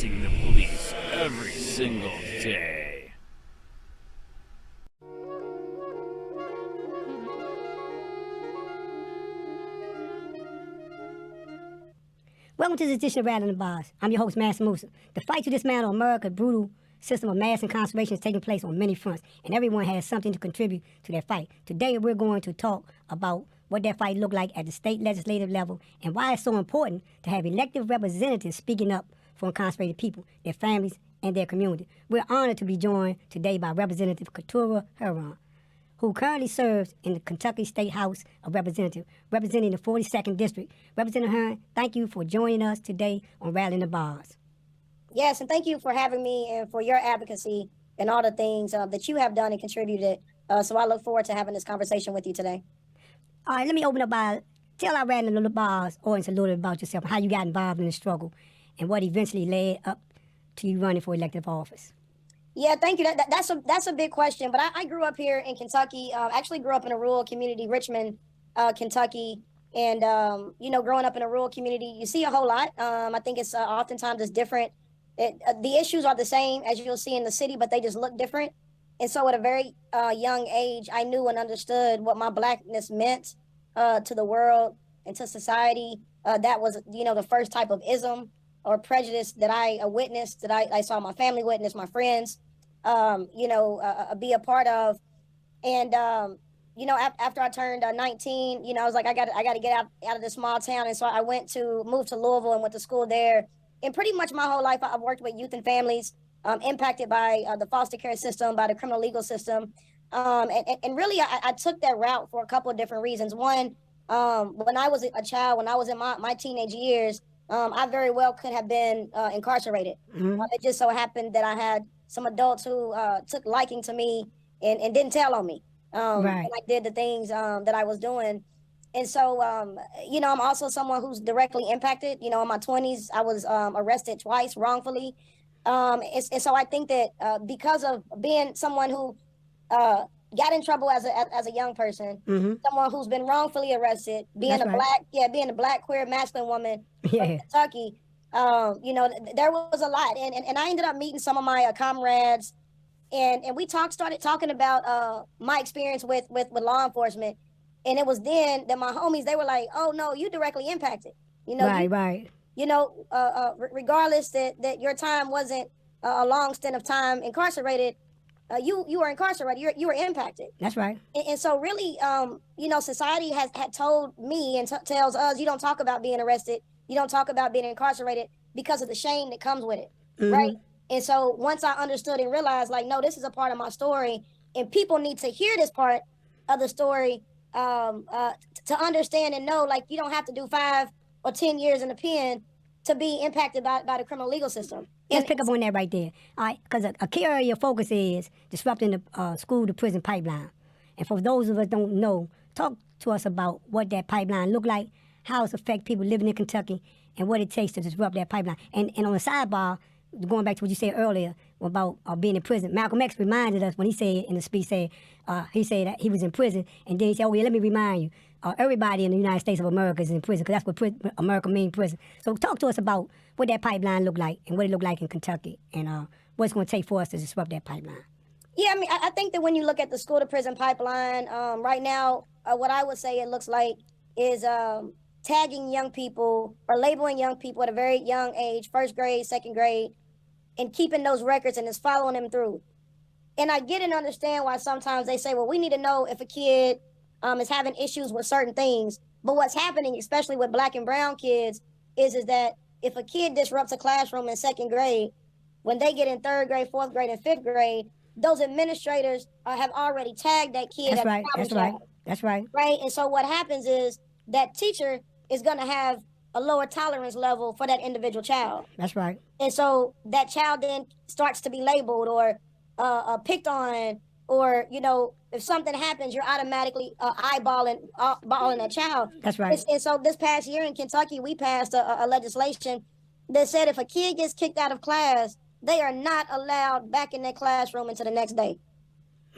facing the police every single day. Welcome to this edition of Rattling the Bars. I'm your host, Master Musa. The fight to dismantle America's brutal system of mass incarceration is taking place on many fronts, and everyone has something to contribute to that fight. Today, we're going to talk about what that fight looked like at the state legislative level and why it's so important to have elected representatives speaking up for incarcerated people, their families, and their community. We're honored to be joined today by Representative Cuntry, who currently serves in the Kentucky State House of Representatives, representing the 42nd District. Representative Hearn, thank you for joining us today on Rattling the Bars. Yes, and thank you for having me and for your advocacy and all the things that you have done and contributed. So I look forward to having this conversation with you today. All right, let me open up by, tell our Rattling the Bars audience a little bit about yourself, how you got involved in the struggle, and what eventually led up to you running for elective office. Yeah, thank you. That's a big question. But I grew up here in Kentucky. Actually grew up in a rural community, Richmond, Kentucky. And, growing up in a rural community, you see a whole lot. I think it's oftentimes it's different. The issues are the same as you'll see in the city, but they just look different. And so at a very young age, I knew and understood what my Blackness meant to the world and to society. That was, the first type of ism or prejudice that I witnessed, that I saw my family witness, my friends, be a part of. And, after I turned 19, I was like, I got to get out of this small town. And so I moved to Louisville and went to school there. And pretty much my whole life, I've worked with youth and families impacted by the foster care system, by the criminal legal system. And really, I took that route for a couple of different reasons. One, when I was a child, when I was in my teenage years, I very well could have been incarcerated. Mm-hmm. It just so happened that I had some adults who took liking to me and didn't tell on me. Right. And I did the things that I was doing. And so, I'm also someone who's directly impacted. In my 20s, I was arrested twice wrongfully. And so I think that because of being someone who got in trouble as a young person, Mm-hmm. someone who's been wrongfully arrested, being being a black queer masculine woman from Kentucky, there was a lot. And I ended up meeting some of my comrades, and we started talking about my experience with law enforcement. And it was then that my homies, they were like, oh no, you directly impacted, Right. Regardless that your time wasn't a long stint of time incarcerated, you were incarcerated, you were impacted. That's right. And so really, society had told me and tells us, you don't talk about being arrested, you don't talk about being incarcerated because of the shame that comes with it, Mm-hmm. right? And so once I understood and realized, like, no, this is a part of my story, and people need to hear this part of the story to understand and know, like, you don't have to do 5 or 10 years in the pen to be impacted by the criminal legal system. Let's pick up on that right there. All right, because a key area of your focus is disrupting the school-to-prison pipeline. And for those of us don't know, talk to us about what that pipeline look like, how it affects people living in Kentucky, and what it takes to disrupt that pipeline. And on the sidebar, going back to what you said earlier about being in prison, Malcolm X reminded us when he said in the speech, he said that he was in prison, and then he said, oh yeah, let me remind you, everybody in the United States of America is in prison, because that's what America means, prison. So talk to us about what that pipeline looked like and what it looked like in Kentucky, and what it's going to take for us to disrupt that pipeline. Yeah, I mean, I think that when you look at the school-to-prison pipeline, right now, what I would say it looks like is tagging young people or labeling young people at a very young age, first grade, second grade, and keeping those records and just following them through. And I get and understand why sometimes they say, well, we need to know if a kid is having issues with certain things. But what's happening, especially with Black and brown kids, is that if a kid disrupts a classroom in second grade, when they get in third grade, fourth grade, and fifth grade, those administrators have already tagged that kid. That's right. That's right. That's right. Right. And so what happens is that teacher is going to have a lower tolerance level for that individual child. That's right. And so that child then starts to be labeled or picked on, or, if something happens, you're automatically eyeballing that child. That's right. And so this past year in Kentucky, we passed a legislation that said if a kid gets kicked out of class, they are not allowed back in their classroom until the next day.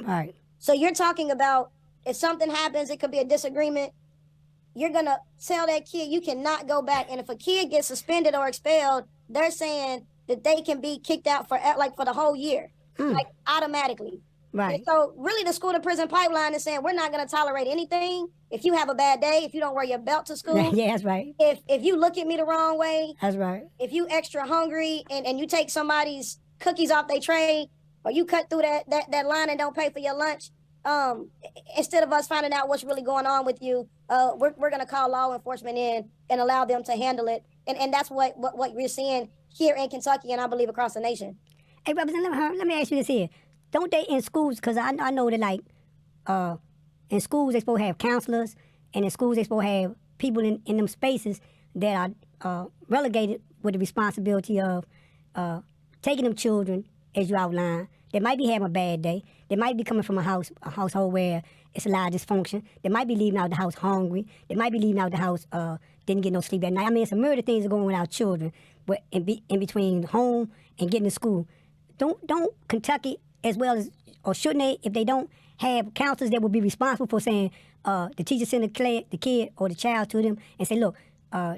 Right. So you're talking about if something happens, it could be a disagreement. You're going to tell that kid you cannot go back. And if a kid gets suspended or expelled, they're saying that they can be kicked out for the whole year, like automatically. Right. And so really the school to prison pipeline is saying we're not going to tolerate anything. If you have a bad day, if you don't wear your belt to school, Yeah, that's right. if you look at me the wrong way, That's right. if you extra hungry and you take somebody's cookies off their tray, or you cut through that line and don't pay for your lunch, instead of us finding out what's really going on with you, we're going to call law enforcement in and allow them to handle it. And that's what we're seeing here in Kentucky, and I believe across the nation. Hey, Representative Hearn, let me ask you this here. Don't they in schools, because I know that like in schools they supposed to have counselors, and in schools they supposed to have people in them spaces that are relegated with the responsibility of taking them children, as you outlined. They might be having a bad day. They might be coming from a household where it's a lot of dysfunction. They might be leaving out the house hungry. They might be leaving out the house didn't get no sleep at night. I mean, it's a myriad of things are going on with our children, but in between home and getting to school. Don't Kentucky, as well as, or shouldn't they, if they don't have counselors that would be responsible for saying the teacher send the kid or the child to them and say, look,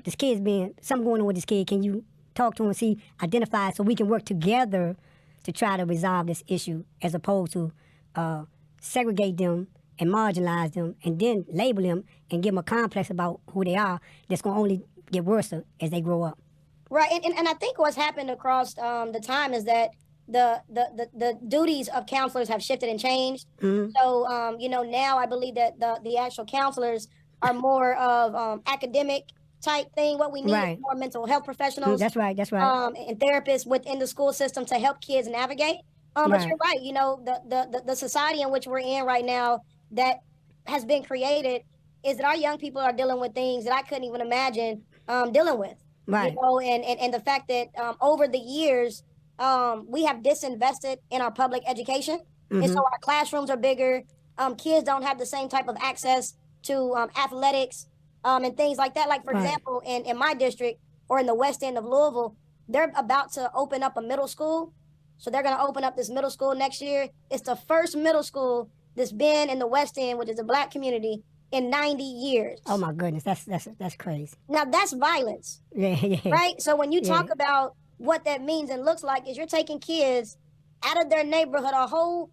this kid's been, something going on with this kid. Can you talk to him and see, identify it so we can work together to try to resolve this issue, as opposed to segregate them and marginalize them and then label them and give them a complex about who they are that's going to only get worse as they grow up. Right, and I think what's happened across the time is that the duties of counselors have shifted and changed. Mm-hmm. So, now I believe that the actual counselors are more of academic type thing. What we need is more mental health professionals. That's right. And therapists within the school system to help kids navigate. But you're right. The society in which we're in right now that has been created is that our young people are dealing with things that I couldn't even imagine dealing with. Right. And the fact that over the years we have disinvested in our public education, and so our classrooms are bigger. Kids don't have the same type of access to athletics and things like that. Like, for example, in my district or in the west end of Louisville, they're about to open up a middle school. So they're going to open up this middle school next year. It's the first middle school that's been in the west end, which is a black community, in 90 years. Oh my goodness, that's crazy. Now that's violence. Yeah. Right? So when you talk about what that means and looks like, is you're taking kids out of their neighborhood, a whole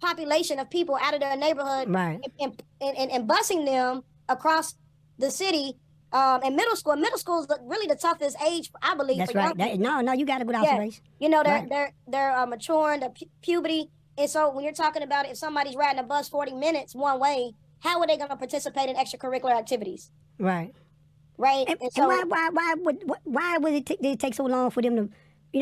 population of people out of their neighborhood, and busing them across the city. And middle school is really the toughest age, I believe. That's for right. No, you got a good observation. They're maturing, the puberty, and so when you're talking about if somebody's riding a bus 40 minutes one way, how are they going to participate in extracurricular activities? Right. And so, why did it take so long for them to,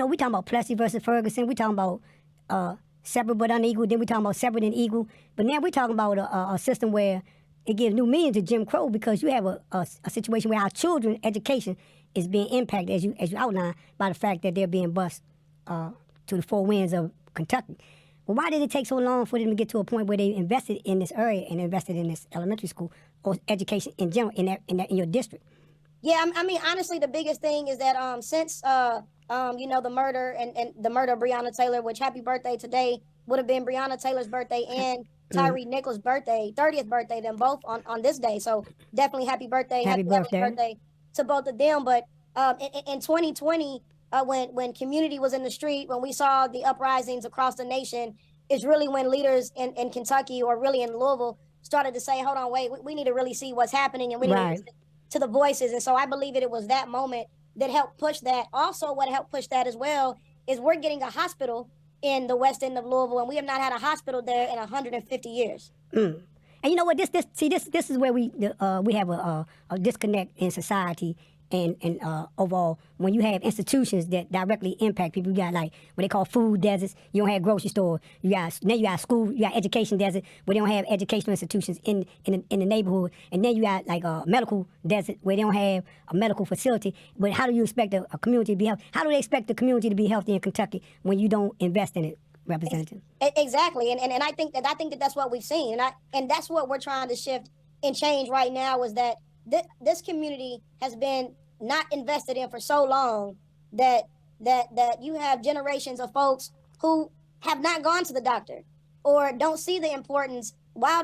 we talking about Plessy versus Ferguson, we talking about separate but unequal, then we talking about separate and equal, but now we're talking about a system where it gives new meaning to Jim Crow, because you have a situation where our children's education is being impacted, as you outlined, by the fact that they're being bused to the four winds of Kentucky. Well, why did it take so long for them to get to a point where they invested in this area and invested in this elementary school or education in general in your district? Yeah, I mean, honestly, the biggest thing is that since the murder and the murder of Breonna Taylor, which happy birthday today, would have been Breonna Taylor's birthday and Tyree Nichols' birthday, 30th birthday, them both on this day. So definitely happy birthday, happy birthday to both of them. But in 2020, when community was in the street, when we saw the uprisings across the nation, is really when leaders in Kentucky, or really in Louisville, started to say, hold on, wait, we need to really see what's happening, and we need to listen to the voices. And so I believe that it was that moment that helped push that. Also, what helped push that as well is we're getting a hospital in the west end of Louisville, and we have not had a hospital there in 150 years. And you know what? This is where we have a disconnect in society and overall, when you have institutions that directly impact people. You got like what they call food deserts. You don't have grocery store. You got school. You got education desert where they don't have educational institutions in the neighborhood. And then you got like a medical desert where they don't have a medical facility. But how do you expect a community to be healthy? How do they expect the community to be healthy in Kentucky when you don't invest in it, Representative? Exactly, and I think that that's what we've seen, and that's what we're trying to shift and change right now, is that this community has been not invested in for so long that you have generations of folks who have not gone to the doctor or don't see the importance. Why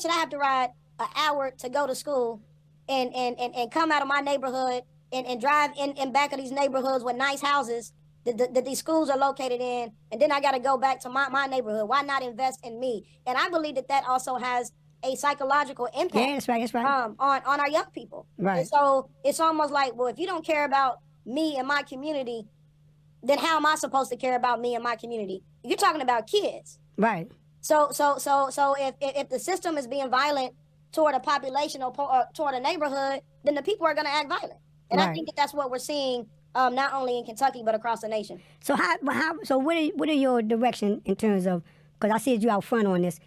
should I have to ride an hour to go to school and come out of my neighborhood and drive in back of these neighborhoods with nice houses that these schools are located in, and then I got to go back to my neighborhood. Why not invest in me? And I believe that also has a psychological impact. Yeah, that's right. That's right. On our young people. Right. And so it's almost like, well, if you don't care about me and my community, then how am I supposed to care about me and my community? You're talking about kids. Right. So if the system is being violent toward a population or toward a neighborhood, then the people are going to act violent. And I think that's what we're seeing, not only in Kentucky but across the nation. So so what are your direction in terms of? Because I see you out front on this.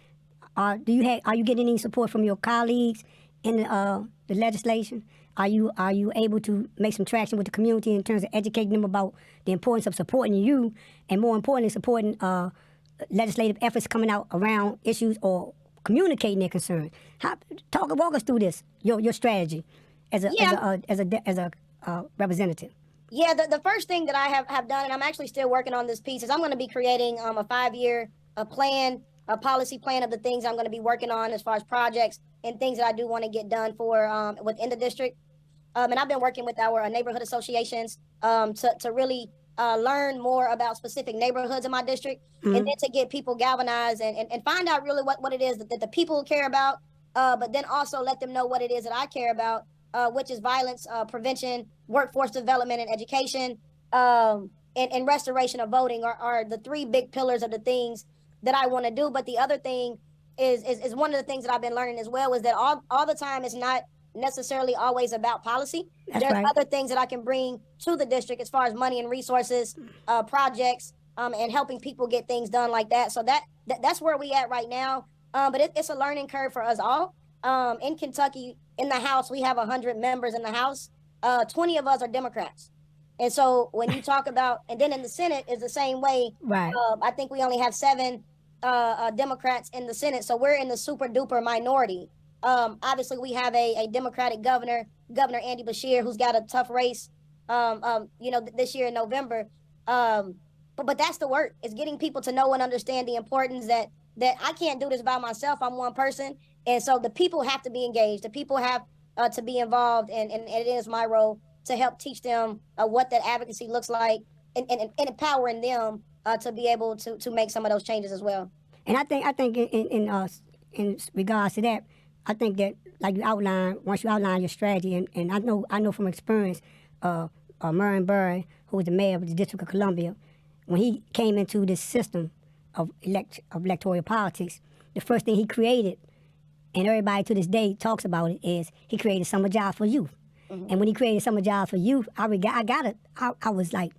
Are you getting any support from your colleagues in the legislation? Are you able to make some traction with the community in terms of educating them about the importance of supporting you, and more importantly, supporting legislative efforts coming out around issues or communicating their concerns? Walk us through this, your strategy as a representative. Yeah, the first thing that I have done, and I'm actually still working on this piece, is I'm going to be creating a 5-year plan, a policy plan of the things I'm going to be working on as far as projects and things that I do want to get done for within the district. And I've been working with our neighborhood associations to really learn more about specific neighborhoods in my district, and then to get people galvanized and find out really what it is that the people care about, but then also let them know what it is that I care about, which is violence prevention, workforce development and education, and restoration of voting are the 3 big pillars of the things that I want to do. But the other thing is one of the things that I've been learning as well, is that all the time it's not necessarily always about policy. There's other things that I can bring to the district as far as money and resources, projects, and helping people get things done like that. So that's where we at right now. But it's a learning curve for us all. In Kentucky, in the House, we have 100 members in the House. 20 of us are Democrats. And so when you talk about, and then in the Senate is the same way. Right. I think we only have 7 Democrats in the Senate. So we're in the super duper minority. Obviously, we have a Democratic governor, Governor Andy Beshear, who's got a tough race, this year in November. But that's the work. It's getting people to know and understand the importance that I can't do this by myself. I'm one person. And so the people have to be engaged. The people have to be involved. And it is my role to help teach them what that advocacy looks like, and empowering them to be able to make some of those changes as well. And I think in regards to that, I think that, like you outlined, once you outline your strategy, and I know from experience, Merrion Burry, who was the mayor of the District of Columbia, when he came into this system of electoral politics, the first thing he created, and everybody to this day talks about it, is he created summer jobs for youth. Mm-hmm. And when he created summer jobs for youth, I was like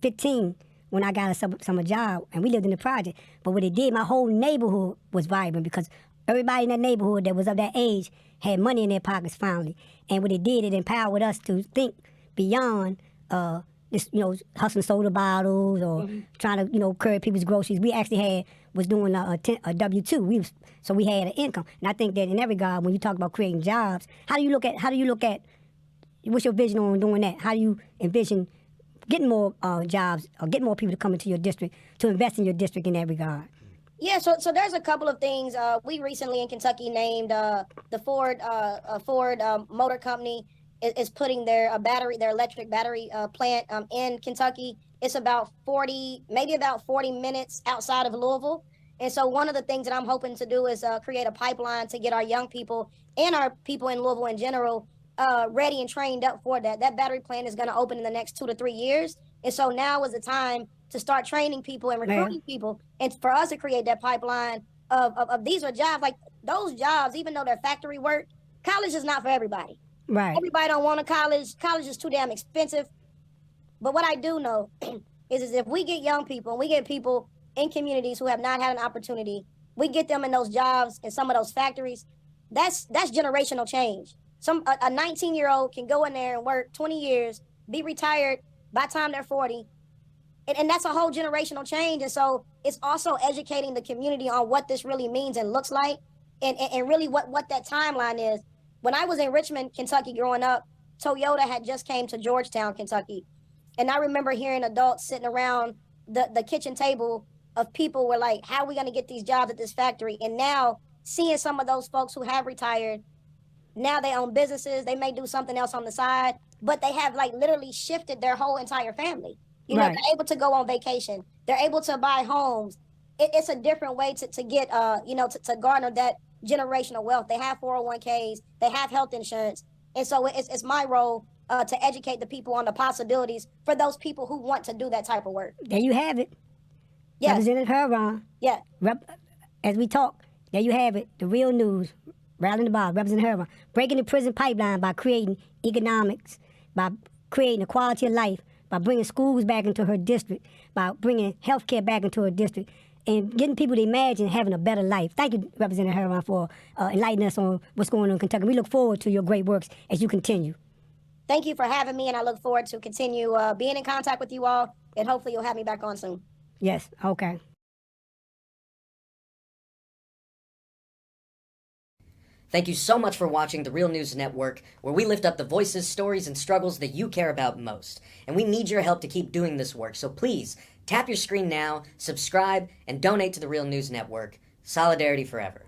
15 when I got a summer job, and we lived in the project. But what it did, my whole neighborhood was vibrant, because everybody in that neighborhood that was of that age had money in their pockets finally. And what it did, it empowered us to think beyond this, hustling soda bottles or trying to, carry people's groceries. We actually was doing a W-2. So we had an income. And I think that in that regard, when you talk about creating jobs, how do you look at what's your vision on doing that? How do you envision getting more jobs or getting more people to come into your district, to invest in your district in that regard? Yeah, so there's a couple of things. We recently in Kentucky named the Ford Motor Company is putting their electric battery plant in Kentucky. It's about 40 minutes outside of Louisville. And so one of the things that I'm hoping to do is create a pipeline to get our young people and our people in Louisville in general ready and trained up for that. That battery plant is going to open in the next 2 to 3 years. And so now is the time to start training people and recruiting people, and for us to create that pipeline of these are jobs. Like those jobs, even though they're factory work, college is not for everybody. Right. Everybody don't want a college. College is too damn expensive. But what I do know is if we get young people and we get people in communities who have not had an opportunity, we get them in those jobs in some of those factories, that's generational change. A 19-year-old can go in there and work 20 years, be retired by the time they're 40. And that's a whole generational change. And so it's also educating the community on what this really means and looks like, and really what that timeline is. When I was in Richmond, Kentucky growing up, Toyota had just came to Georgetown, Kentucky. And I remember hearing adults sitting around the kitchen table of people were like, how are we going to get these jobs at this factory? And now seeing some of those folks who have retired, now they own businesses, they may do something else on the side, but they have like literally shifted their whole entire family. You know, Right. they're able to go on vacation. They're able to buy homes. It's a different way to get, you know, to garner that generational wealth. They have 401ks. They have health insurance. And so it's my role to educate the people on the possibilities for those people who want to do that type of work. There you have it. Yes. Representative Huron. Yeah. As we talk, there you have it. The real news. Rattling the ball. Representative Huron. Breaking the prison pipeline by creating economics, by creating a quality of life, by bringing schools back into her district, by bringing health care back into her district, and getting people to imagine having a better life. Thank you, Representative Huron, for enlightening us on what's going on in Kentucky. We look forward to your great works as you continue. Thank you for having me, and I look forward to continue being in contact with you all, and hopefully you'll have me back on soon. Yes, okay. Thank you so much for watching The Real News Network, where we lift up the voices, stories, and struggles that you care about most. And we need your help to keep doing this work, so please tap your screen now, subscribe, and donate to The Real News Network. Solidarity forever.